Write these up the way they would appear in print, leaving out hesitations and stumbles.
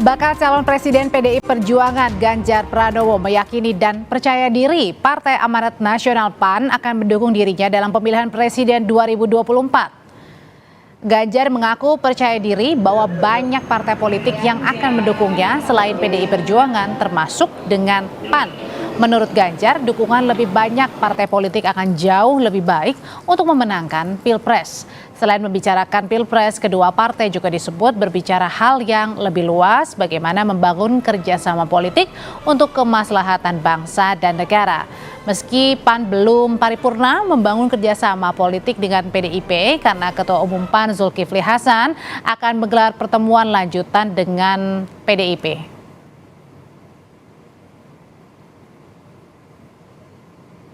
Bakal calon Presiden PDI Perjuangan Ganjar Pranowo meyakini dan percaya diri Partai Amanat Nasional PAN akan mendukung dirinya dalam pemilihan Presiden 2024. Ganjar mengaku percaya diri bahwa banyak partai politik yang akan mendukungnya selain PDI Perjuangan termasuk dengan PAN. Menurut Ganjar, dukungan lebih banyak partai politik akan jauh lebih baik untuk memenangkan Pilpres. Selain membicarakan Pilpres, kedua partai juga disebut berbicara hal yang lebih luas bagaimana membangun kerjasama politik untuk kemaslahatan bangsa dan negara. Meski PAN belum paripurna membangun kerjasama politik dengan PDIP karena Ketua Umum PAN Zulkifli Hasan akan menggelar pertemuan lanjutan dengan PDIP.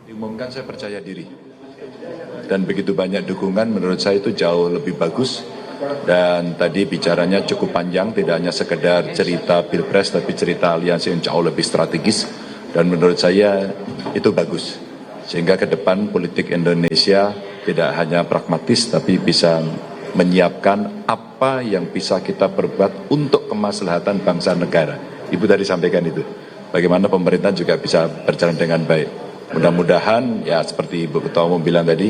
Diumumkan saya percaya diri dan begitu banyak dukungan menurut saya itu jauh lebih bagus dan tadi bicaranya cukup panjang tidak hanya sekedar cerita Pilpres tapi cerita aliansi yang jauh lebih strategis dan menurut saya itu bagus sehingga ke depan politik Indonesia tidak hanya pragmatis tapi bisa menyiapkan apa yang bisa kita perbuat untuk kemaslahatan bangsa negara. Ibu tadi sampaikan itu bagaimana pemerintah juga bisa berjalan dengan baik. Mudah-mudahan ya seperti Ibu Ketua Umum bilang tadi,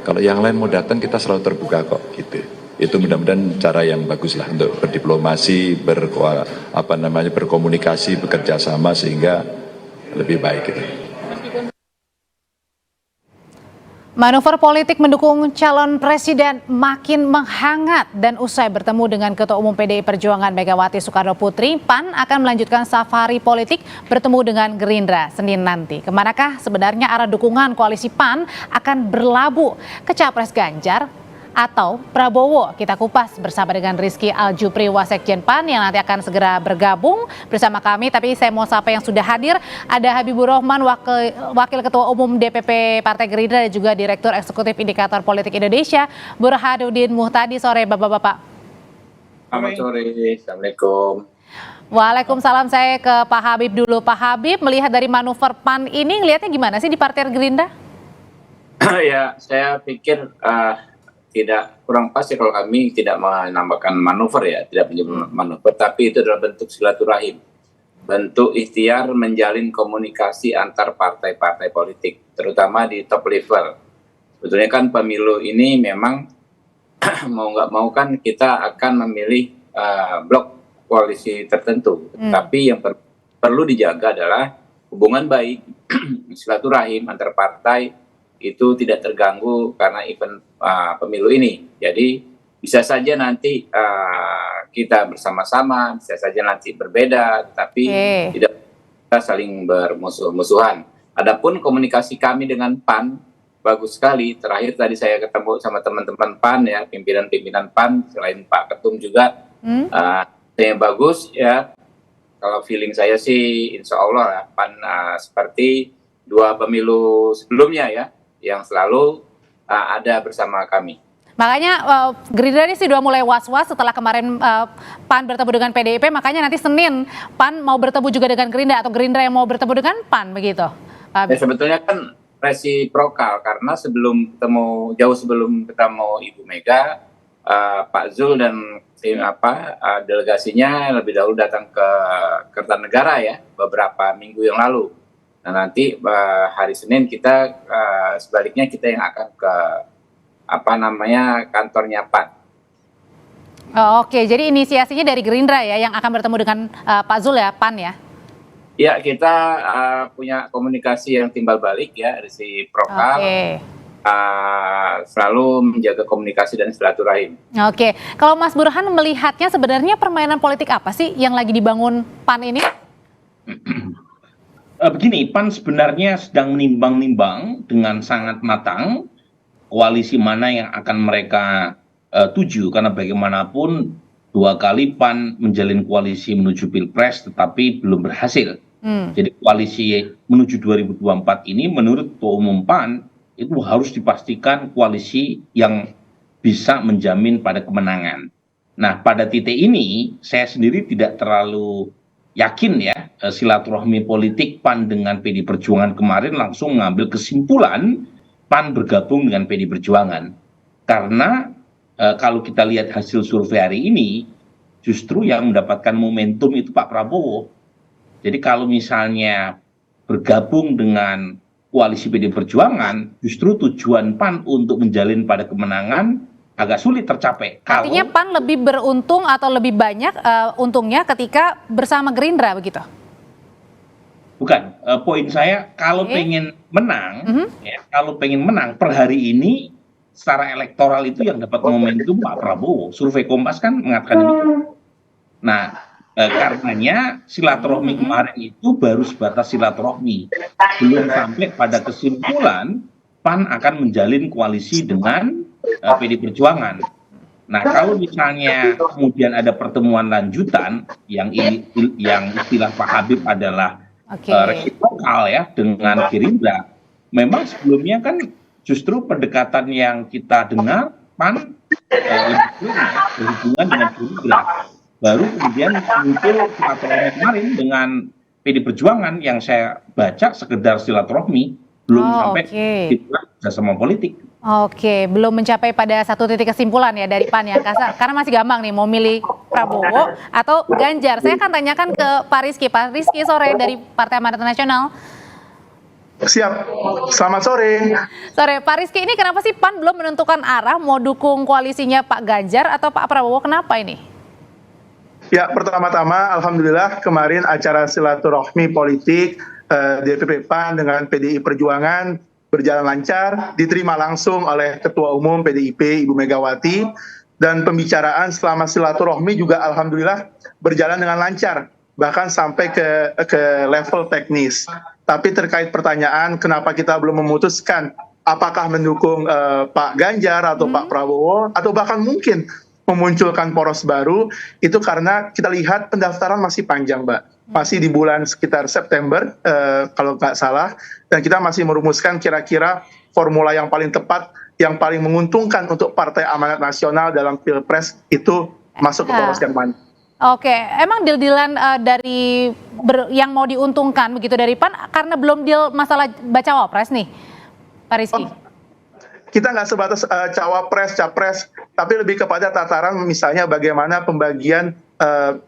kalau yang lain mau datang kita selalu terbuka kok gitu. Itu mudah-mudahan cara yang bagus lah untuk berdiplomasi, berkomunikasi, bekerja sama sehingga lebih baik gitu. Manuver politik mendukung calon presiden makin menghangat dan usai bertemu dengan Ketua Umum PDI Perjuangan Megawati Soekarno Putri, PAN akan melanjutkan safari politik bertemu dengan Gerindra Senin nanti. Kemanakah sebenarnya arah dukungan koalisi PAN akan berlabuh ke Capres Ganjar atau Prabowo? Kita kupas bersama dengan Rizky Aljupri, Wasekjen PAN yang nanti akan segera bergabung bersama kami. Tapi saya mau sapa yang sudah hadir. Ada Habibur Rahman, Wakil Ketua Umum DPP Partai Gerindra dan juga Direktur Eksekutif Indikator Politik Indonesia, Burhanuddin Muhtadi. Sore Bapak-Bapak. Selamat sore, Assalamualaikum. Waalaikumsalam. Saya ke Pak Habib dulu. Pak Habib, melihat dari manuver PAN ini, ngelihatnya gimana sih di Partai Gerindra? Ya, saya pikir tidak kurang pas ya kalau kami tidak menambahkan manuver ya, tidak menyebut manuver, tapi itu adalah bentuk silaturahim, bentuk ikhtiar menjalin komunikasi antar partai-partai politik, terutama di top level. Sebetulnya kan pemilu ini memang mau nggak mau kan kita akan memilih blok koalisi tertentu, tapi yang perlu dijaga adalah hubungan baik, silaturahim antar partai itu tidak terganggu karena event pemilu ini. Jadi bisa saja nanti kita bersama-sama, bisa saja nanti berbeda, tapi tidak kita saling bermusuh-musuhan. Adapun komunikasi kami dengan PAN bagus sekali. Terakhir tadi saya ketemu sama teman-teman PAN ya, pimpinan-pimpinan PAN selain Pak Ketum juga. Yang bagus ya. Kalau feeling saya sih insya Allah PAN seperti dua pemilu sebelumnya ya, yang selalu ada bersama kami. Makanya Gerindra ini sih udah mulai was-was setelah kemarin PAN bertemu dengan PDIP, makanya nanti Senin PAN mau bertemu juga dengan Gerindra atau Gerindra yang mau bertemu dengan PAN begitu. Ya, sebetulnya kan resiprokal karena jauh sebelum ketemu Ibu Mega, Pak Zul dan delegasinya lebih dahulu datang ke Kertanegara ya beberapa minggu yang lalu. Nah, nanti hari Senin kita sebaliknya kita yang akan ke kantornya PAN. Oke, jadi inisiasinya dari Gerindra ya yang akan bertemu dengan Pak Zul ya, PAN ya? Ya, kita punya komunikasi yang timbal balik ya, resiprokal. Selalu menjaga komunikasi dan silaturahim. Oke, kalau Mas Burhan melihatnya sebenarnya permainan politik apa sih yang lagi dibangun PAN ini? Begini, PAN sebenarnya sedang menimbang-nimbang dengan sangat matang koalisi mana yang akan mereka tuju, karena bagaimanapun dua kali PAN menjalin koalisi menuju Pilpres tetapi belum berhasil. Jadi koalisi menuju 2024 ini menurut Ketua Umum PAN itu harus dipastikan koalisi yang bisa menjamin pada kemenangan. Nah, pada titik ini saya sendiri tidak terlalu yakin ya silaturahmi politik PAN dengan PD Perjuangan kemarin langsung mengambil kesimpulan PAN bergabung dengan PD Perjuangan. Karena kalau kita lihat hasil survei hari ini, justru yang mendapatkan momentum itu Pak Prabowo. Jadi kalau misalnya bergabung dengan koalisi PD Perjuangan, justru tujuan PAN untuk menjalin pada kemenangan agak sulit tercapai. Artinya PAN lebih beruntung atau lebih banyak untungnya ketika bersama Gerindra begitu? Bukan, poin saya kalau pengen menang, kalau pengen menang per hari ini secara elektoral itu yang dapat momentum Pak Prabowo. Survei Kompas kan mengatakan demikian. Nah, karenanya silaturahmi kemarin itu baru sebatas silaturahmi, belum sampai pada kesimpulan PAN akan menjalin koalisi dengan PD Perjuangan. Nah, kalau misalnya kemudian ada pertemuan lanjutan yang istilah Pak Habib adalah resiprokal ya dengan Gerindra, memang sebelumnya kan justru pendekatan yang kita dengar PAN lebih berhubungan dengan Gerindra. Baru kemudian muncul silaturahmi kemarin dengan PD Perjuangan yang saya baca sekedar silaturahmi, belum sampai kerjasama politik. Oke, belum mencapai pada satu titik kesimpulan ya dari PAN ya, karena masih gampang nih mau milih Prabowo atau Ganjar. Saya akan tanyakan ke Pak Rizky. Pak Rizky, sore dari Partai Amanat Nasional. Siap, selamat sore. Sore, Pak Rizky, ini kenapa sih PAN belum menentukan arah mau dukung koalisinya Pak Ganjar atau Pak Prabowo? Kenapa ini? Ya, pertama-tama Alhamdulillah kemarin acara silaturahmi politik DPP PAN dengan PDI Perjuangan berjalan lancar, diterima langsung oleh Ketua Umum PDIP Ibu Megawati, dan pembicaraan selama silaturahmi juga Alhamdulillah berjalan dengan lancar, bahkan sampai ke level teknis. Tapi terkait pertanyaan kenapa kita belum memutuskan apakah mendukung Pak Ganjar atau Pak Prabowo, atau bahkan mungkin memunculkan poros baru, itu karena kita lihat pendaftaran masih panjang, Mbak. Masih di bulan sekitar September, kalau nggak salah, dan kita masih merumuskan kira-kira formula yang paling tepat, yang paling menguntungkan untuk Partai Amanat Nasional dalam Pilpres itu masuk ke poros yang mana. Oke, emang deal-dealan dari yang mau diuntungkan begitu dari PAN karena belum deal masalah baca wapres nih, Pak Rizky? Kita nggak sebatas cawapres, capres, tapi lebih kepada tataran misalnya bagaimana pembagian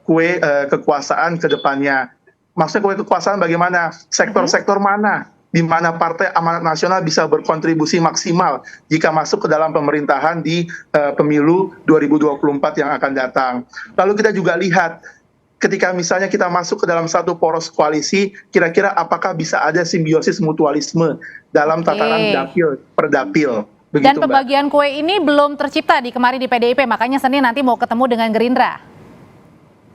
kue kekuasaan ke depannya. Maksudnya kue kekuasaan bagaimana, sektor-sektor mana, di mana Partai Amanat Nasional bisa berkontribusi maksimal jika masuk ke dalam pemerintahan di pemilu 2024 yang akan datang. Lalu kita juga lihat, ketika misalnya kita masuk ke dalam satu poros koalisi, kira-kira apakah bisa ada simbiosis mutualisme dalam tataran dapil per dapil. Begitu, dan pembagian kue ini belum tercipta kemarin di PDIP, makanya Senin nanti mau ketemu dengan Gerindra.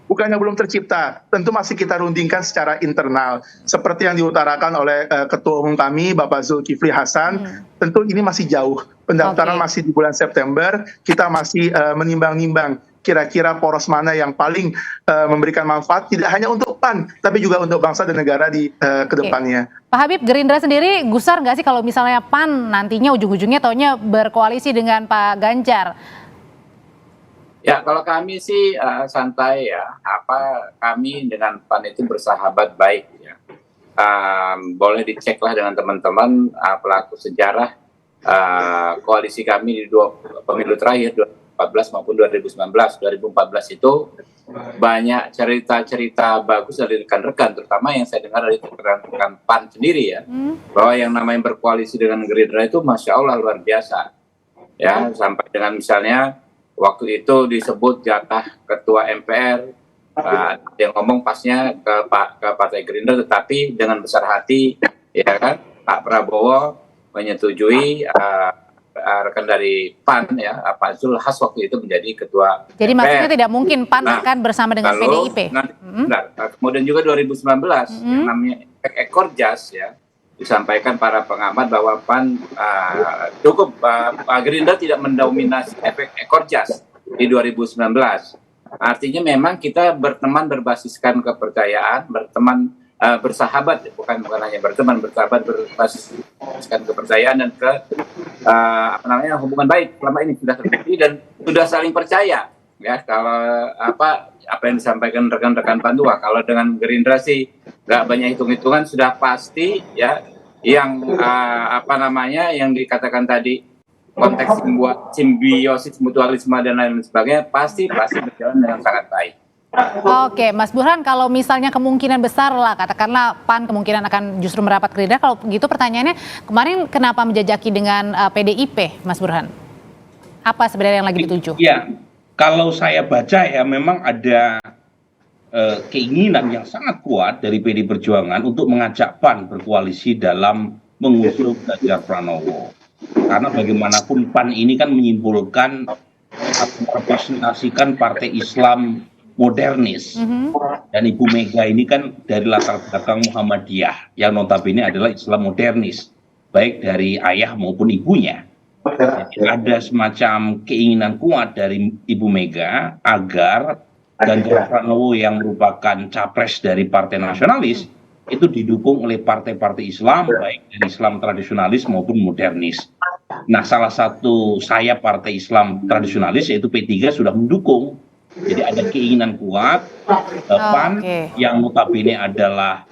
Bukannya belum tercipta, tentu masih kita rundingkan secara internal. Seperti yang diutarakan oleh Ketua Umum kami, Bapak Zulkifli Hasan, tentu ini masih jauh. Pendaftaran masih di bulan September, kita masih menimbang-nimbang kira-kira poros mana yang paling memberikan manfaat, tidak hanya untuk PAN, tapi juga untuk bangsa dan negara di kedepannya. Pak Habib, Gerindra sendiri gusar nggak sih kalau misalnya PAN nantinya ujung-ujungnya taunya berkoalisi dengan Pak Ganjar? Ya, kalau kami sih santai ya. Kami dengan PAN itu bersahabat baik ya. Boleh diceklah dengan teman-teman pelaku sejarah koalisi kami di dua pemilu terakhir, 2014 maupun 2019. 2014 itu banyak cerita-cerita bagus dari rekan-rekan, terutama yang saya dengar dari rekan-rekan PAN sendiri ya, bahwa yang namanya berkoalisi dengan Gerindra itu Masya Allah luar biasa. Ya, sampai dengan misalnya waktu itu disebut jatah ketua MPR, yang ngomong pasnya ke Partai Gerindra, tetapi dengan besar hati ya kan Pak Prabowo menyetujui rekan dari PAN ya, Pak Zul Has waktu itu menjadi ketua. Jadi MPR. Maksudnya tidak mungkin PAN akan bersama dengan PDIP. Kemudian juga 2019 yang namanya ekor jas ya, disampaikan para pengamat bahwa PAN cukup Gerindra tidak mendominasi efek ekor jas di 2019. Artinya memang kita berteman berbasiskan kepercayaan, bersahabat, bukan hanya berteman, bersahabat berbasiskan kepercayaan dan hubungan baik selama ini sudah terjadi dan sudah saling percaya ya. Kalau apa yang disampaikan rekan-rekan PAN tua, kalau dengan Gerindra sih nggak banyak hitung-hitungan, sudah pasti ya yang yang dikatakan tadi konteks simbiosis mutualisme dan lain sebagainya pasti berjalan dengan sangat baik. Oke, Mas Burhan, kalau misalnya kemungkinan besar lah, katakanlah PAN kemungkinan akan justru merapat Gerindra, kalau begitu pertanyaannya, kemarin kenapa menjajaki dengan PDIP, Mas Burhan? Apa sebenarnya yang lagi dituju? Ya, kalau saya baca ya memang ada keinginan yang sangat kuat dari PD Perjuangan untuk mengajak PAN berkoalisi dalam mengusung Ganjar Pranowo. Karena bagaimanapun PAN ini kan menyimpulkan atau merepresentasikan partai Islam modernis, dan Ibu Mega ini kan dari latar belakang Muhammadiyah yang notabene adalah Islam modernis, baik dari ayah maupun ibunya. Jadi ada semacam keinginan kuat dari Ibu Mega agar Ganjar Pranowo yang merupakan capres dari partai nasionalis itu didukung oleh partai-partai Islam, baik dari Islam tradisionalis maupun modernis. Nah, salah satu sayap partai Islam tradisionalis yaitu P3 sudah mendukung. Jadi ada keinginan kuat PAN yang notabene adalah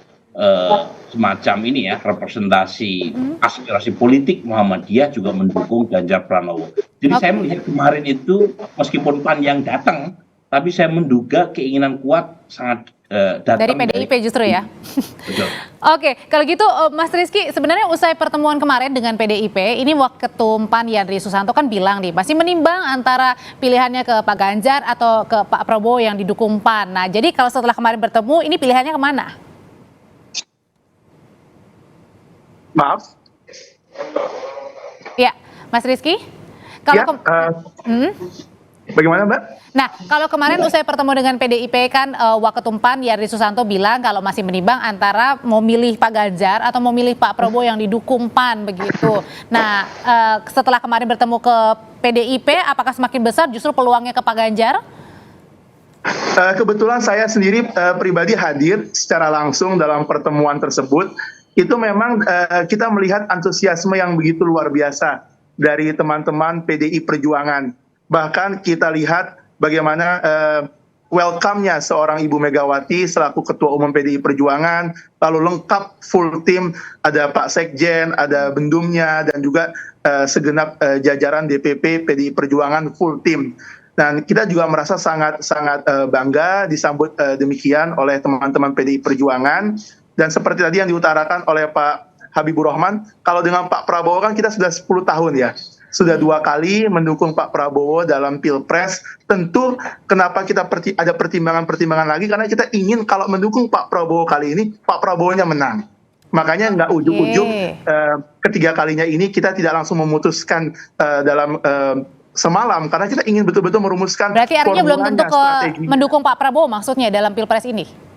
semacam ini ya, representasi aspirasi politik Muhammadiyah juga mendukung Ganjar Pranowo. Jadi saya melihat kemarin itu meskipun PAN yang datang, tapi saya menduga keinginan kuat sangat datang dari PDIP justru ya. Betul. Oke, kalau gitu Mas Rizky, sebenarnya usai pertemuan kemarin dengan PDIP, ini Waketum PAN Yandri Susanto kan bilang nih, masih menimbang antara pilihannya ke Pak Ganjar atau ke Pak Prabowo yang didukung PAN. Nah, jadi kalau setelah kemarin bertemu, ini pilihannya kemana? Maaf. Ya, Mas Rizky? Kalau Ya, bagaimana, Mbak? Nah, kalau kemarin usai pertemu dengan PDIP kan Waketum PAN Yandri Susanto bilang kalau masih menimbang antara mau milih Pak Ganjar atau mau milih Pak Prabowo yang didukung PAN begitu. Nah, setelah kemarin bertemu ke PDIP, apakah semakin besar justru peluangnya ke Pak Ganjar? Kebetulan saya sendiri pribadi hadir secara langsung dalam pertemuan tersebut. Itu memang kita melihat antusiasme yang begitu luar biasa dari teman-teman PDI Perjuangan. Bahkan kita lihat bagaimana welcome-nya seorang Ibu Megawati selaku Ketua Umum PDI Perjuangan, lalu lengkap full tim, ada Pak Sekjen, ada Bendumnya, dan juga segenap jajaran DPP PDI Perjuangan full tim. Dan kita juga merasa sangat bangga disambut demikian oleh teman-teman PDI Perjuangan. Dan seperti tadi yang diutarakan oleh Pak Habibur Rahman, kalau dengan Pak Prabowo kan kita sudah 10 tahun ya. Sudah 2 kali mendukung Pak Prabowo dalam Pilpres. Tentu kenapa kita ada pertimbangan-pertimbangan lagi, karena kita ingin kalau mendukung Pak Prabowo kali ini, Pak Prabowo-nya menang. Makanya nggak ujuk-ujuk ketiga kalinya ini kita tidak langsung memutuskan dalam semalam, karena kita ingin betul-betul merumuskan. Berarti artinya belum tentu strategi. mendukung Pak Prabowo maksudnya dalam Pilpres ini?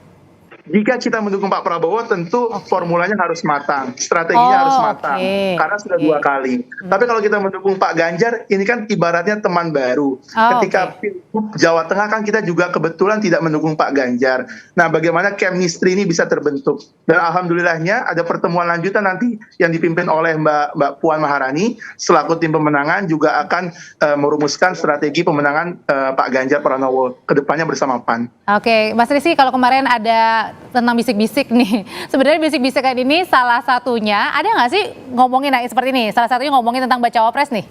Jika kita mendukung Pak Prabowo, tentu formulanya harus matang, strateginya harus matang, karena sudah 2 kali. Tapi kalau kita mendukung Pak Ganjar, ini kan ibaratnya teman baru. Ketika Pilgub Jawa Tengah kan kita juga kebetulan tidak mendukung Pak Ganjar. Nah, bagaimana chemistry ini bisa terbentuk? Dan alhamdulillahnya ada pertemuan lanjutan nanti yang dipimpin oleh Mbak Puan Maharani selaku tim pemenangan juga akan merumuskan strategi pemenangan Pak Ganjar Pranowo ke depannya bersama PAN. Oke, Mas Rizky, kalau kemarin ada tentang bisik-bisik nih, sebenarnya bisik-bisikan ini salah satunya, ada nggak sih ngomongin seperti ini, salah satunya ngomongin tentang bacawa pres nih?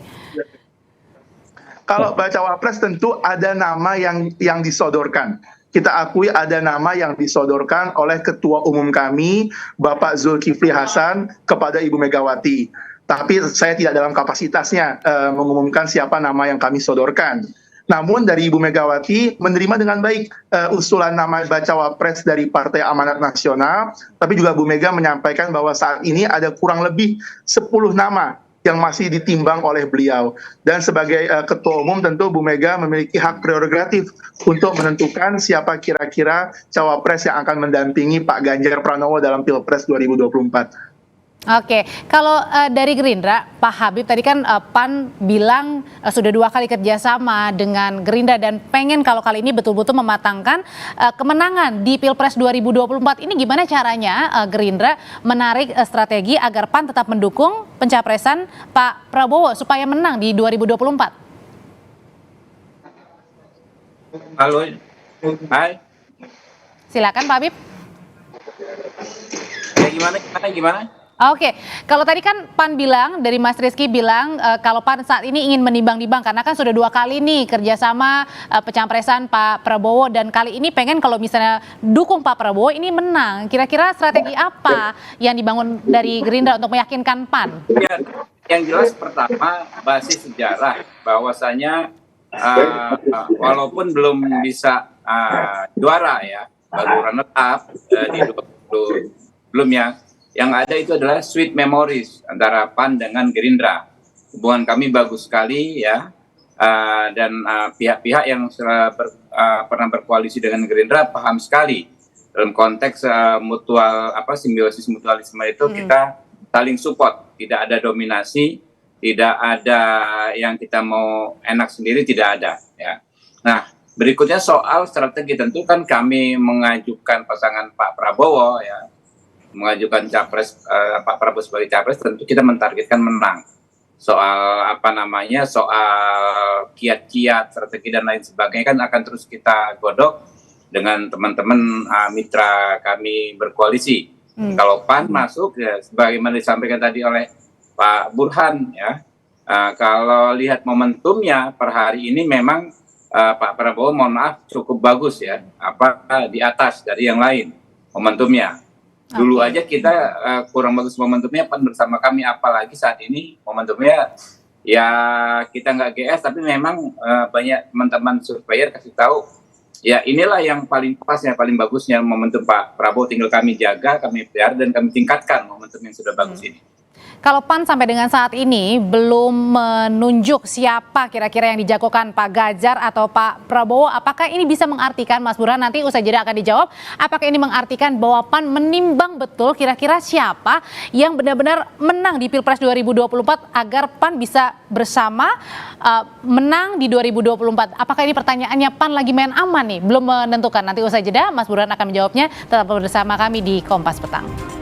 Kalau bacawa pres tentu ada nama yang disodorkan. Kita akui ada nama yang disodorkan oleh Ketua Umum kami, Bapak Zulkifli Hasan, kepada Ibu Megawati. Tapi saya tidak dalam kapasitasnya mengumumkan siapa nama yang kami sodorkan. Namun dari Ibu Megawati menerima dengan baik usulan nama bacawa pres dari Partai Amanat Nasional, tapi juga Bu Mega menyampaikan bahwa saat ini ada kurang lebih 10 nama yang masih ditimbang oleh beliau. Dan sebagai Ketua Umum tentu Bu Mega memiliki hak prerogatif untuk menentukan siapa kira-kira cawapres yang akan mendampingi Pak Ganjar Pranowo dalam Pilpres 2024. Oke, kalau dari Gerindra, Pak Habib tadi kan PAN bilang sudah 2 kali kerjasama dengan Gerindra dan pengen kalau kali ini betul-betul mematangkan kemenangan di Pilpres 2024. Ini gimana caranya Gerindra menarik strategi agar PAN tetap mendukung pencapresan Pak Prabowo supaya menang di 2024? Halo, hai. Silakan Pak Habib. Ya gimana? Oke, kalau tadi kan PAN bilang, dari Mas Rizky bilang kalau PAN saat ini ingin menimbang-nimbang karena kan sudah 2 kali nih kerjasama pencapresan Pak Prabowo, dan kali ini pengen kalau misalnya dukung Pak Prabowo ini menang. Kira-kira strategi apa yang dibangun dari Gerindra untuk meyakinkan PAN? Ya, yang jelas pertama basis sejarah bahwasanya walaupun belum bisa juara ya, baru runner up di 20 sebelumnya. Yang ada itu adalah sweet memories antara PAN dengan Gerindra. Hubungan kami bagus sekali ya, dan pihak-pihak yang pernah berkoalisi dengan Gerindra paham sekali dalam konteks simbiosis mutualisme itu kita saling support, tidak ada dominasi, tidak ada yang kita mau enak sendiri, tidak ada ya. Nah, berikutnya soal strategi, tentu kan kami mengajukan pasangan Pak Prabowo ya, mengajukan capres Pak Prabowo sebagai capres, tentu kita mentargetkan menang. Soal soal kiat-kiat, strategi dan lain sebagainya kan akan terus kita godok dengan teman-teman mitra kami berkoalisi. Kalau PAN masuk ya, sebagaimana disampaikan tadi oleh Pak Burhan ya, kalau lihat momentumnya per hari ini memang Pak Prabowo mohon maaf cukup bagus ya, di atas dari yang lain momentumnya. Dulu aja kita kurang bagus momentumnya PAN bersama kami, apalagi saat ini momentumnya ya kita nggak GS, tapi memang banyak teman-teman surveyor kasih tahu ya inilah yang paling pas ya, paling bagusnya momentum Pak Prabowo, tinggal kami jaga, kami pelihara dan kami tingkatkan momentum yang sudah bagus ini. Kalau PAN sampai dengan saat ini belum menunjuk siapa kira-kira yang dijagokan, Pak Ganjar atau Pak Prabowo, apakah ini bisa mengartikan, Mas Burhan, nanti usai jeda akan dijawab, apakah ini mengartikan bahwa PAN menimbang betul kira-kira siapa yang benar-benar menang di Pilpres 2024 agar PAN bisa bersama menang di 2024? Apakah ini pertanyaannya PAN lagi main aman nih? Belum menentukan, nanti usai jeda Mas Burhan akan menjawabnya. Tetap bersama kami di Kompas Petang.